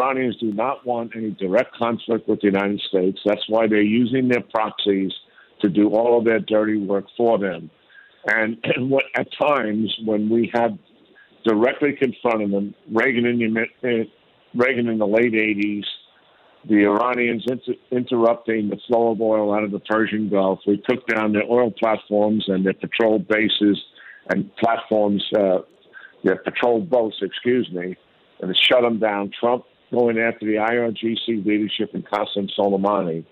Iranians do not want any direct conflict with the United States. That's why they're using their proxies to do all of their dirty work for them. And at times, when we have directly confronted them, Reagan in the late 80s, the Iranians interrupting the flow of oil out of the Persian Gulf. We took down their oil platforms and their patrol bases and platforms, their patrol boats, and shut them down. Trump going after the IRGC leadership and Qasem Soleimani.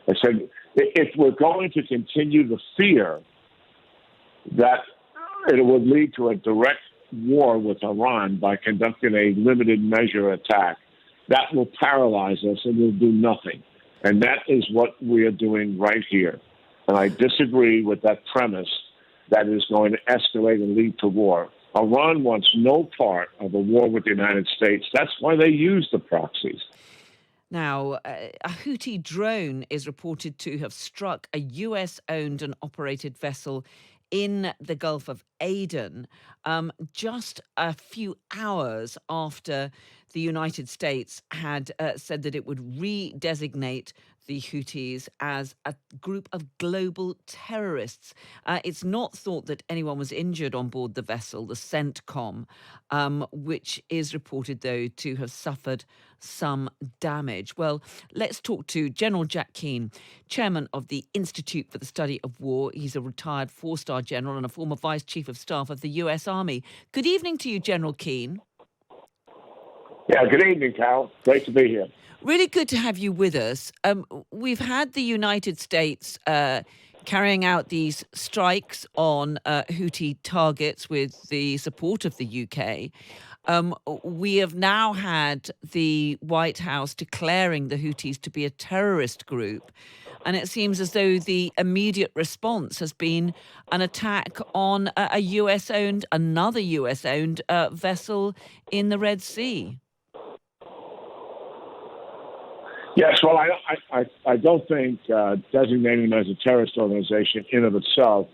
I said, if we're going to continue the fear that it would lead to a direct war with Iran by conducting a limited measure attack, that will paralyze us and will do nothing. And that is what we are doing right here. And I disagree with that premise that is going to escalate and lead to war. Iran wants no part of a war with the United States. That's why they use the proxies. Now, a Houthi drone is reported to have struck a US-owned and operated vessel in the Gulf of Aden just a few hours after the United States had said that it would redesignate the Houthis as a group of global terrorists. It's not thought that anyone was injured on board the vessel, the CENTCOM, which is reported, though, to have suffered some damage. Well, let's talk to General Jack Keane, chairman of the Institute for the Study of War. He's a retired four-star general and a former vice chief of staff of the US Army. Good evening to you, General Keane. Yeah, good evening, Cal. Great to be here. Really good to have you with us. We've had the United States carrying out these strikes on Houthi targets with the support of the UK. We have now had the White House declaring the Houthis to be a terrorist group. And it seems as though the immediate response has been an attack on another US-owned vessel in the Red Sea. Yes, well, I don't think designating them as a terrorist organization in of itself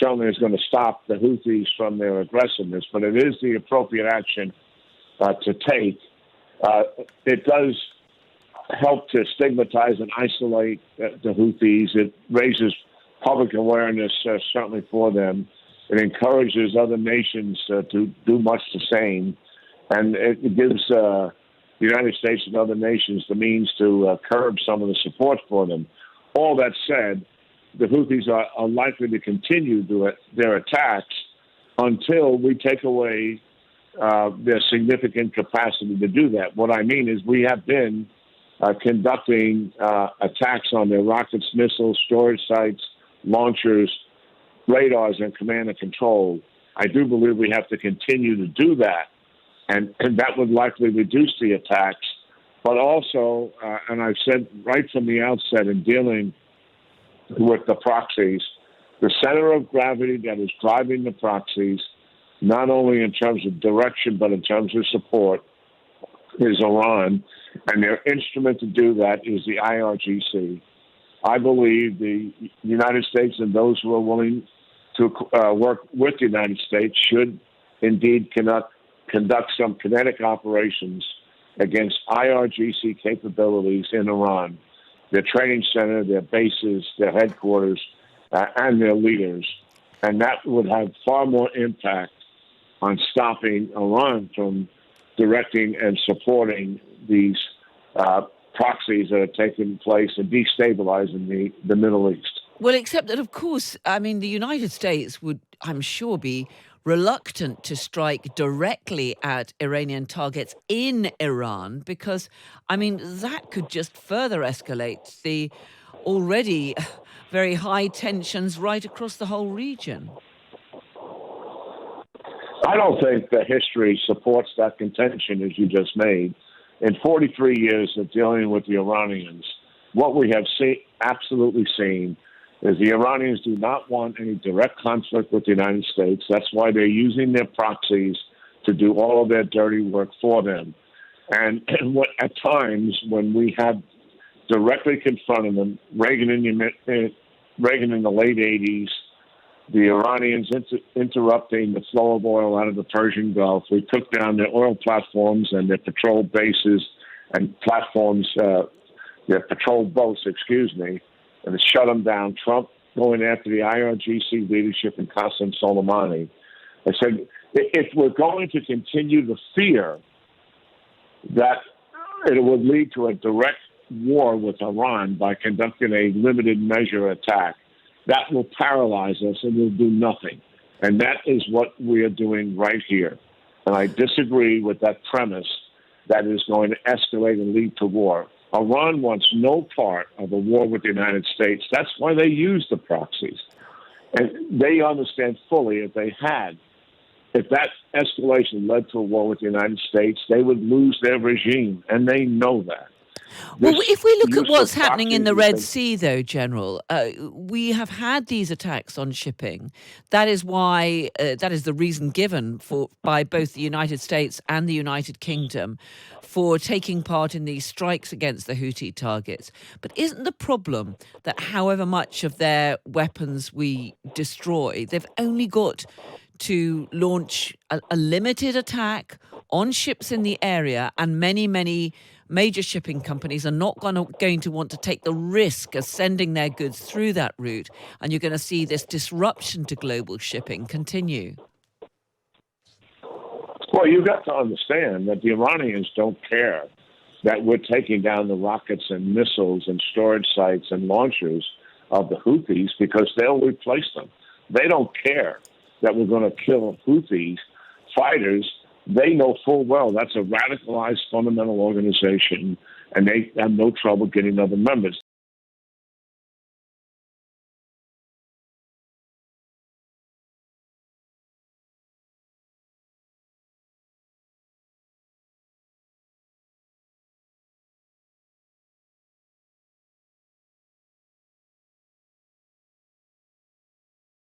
certainly is going to stop the Houthis from their aggressiveness, but it is the appropriate action to take. It does help to stigmatize and isolate the Houthis. It raises public awareness, certainly for them. It encourages other nations to do much the same, and it gives the United States and other nations the means to curb some of the support for them. All that said, the Houthis are likely to continue their attacks until we take away their significant capacity to do that. What I mean is we have been conducting attacks on their rockets, missiles, storage sites, launchers, radars, and command and control. I do believe we have to continue to do that. And that would likely reduce the attacks. But also, and I've said right from the outset in dealing with the proxies, the center of gravity that is driving the proxies, not only in terms of direction, but in terms of support, is Iran. And their instrument to do that is the IRGC. I believe the United States and those who are willing to work with the United States should indeed conduct some kinetic operations against IRGC capabilities in Iran, their training center, their bases, their headquarters, and their leaders. And that would have far more impact on stopping Iran from directing and supporting these proxies that are taking place and destabilizing the Middle East. Well, except that, of course, I mean, the United States would, I'm sure, be reluctant to strike directly at Iranian targets in Iran because, I mean, that could just further escalate the already very high tensions right across the whole region. I don't think the history supports that contention as you just made. In 43 years of dealing with the Iranians, what we have absolutely seen is the Iranians do not want any direct conflict with the United States. That's why they're using their proxies to do all of their dirty work for them. And at times, when we have directly confronted them, Reagan in the late 80s, the Iranians interrupting the flow of oil out of the Persian Gulf. We took down their oil platforms and their patrol bases and platforms, their patrol boats, and it shut them down. Trump going after the IRGC leadership and Qasem Soleimani. I said, if we're going to continue the fear that it would lead to a direct war with Iran by conducting a limited measure attack, that will paralyze us and will do nothing. And that is what we are doing right here. And I disagree with that premise that is going to escalate and lead to war. Iran wants no part of a war with the United States. That's why they use the proxies. And they understand fully if that escalation led to a war with the United States, they would lose their regime, and they know that. Well, if we look at what's happening in the Red Sea, though, General, we have had these attacks on shipping. That is why, that is the reason given by both the United States and the United Kingdom for taking part in these strikes against the Houthi targets. But isn't the problem that however much of their weapons we destroy, they've only got to launch a limited attack on ships in the area, and many major shipping companies are not going to want to take the risk of sending their goods through that route, and you're going to see this disruption to global shipping continue? Well, you've got to understand that the Iranians don't care that we're taking down the rockets and missiles and storage sites and launchers of the Houthis, because they'll replace them. They don't care that we're going to kill Houthis fighters. They know full well that's a radicalized fundamental organization, and they have no trouble getting other members.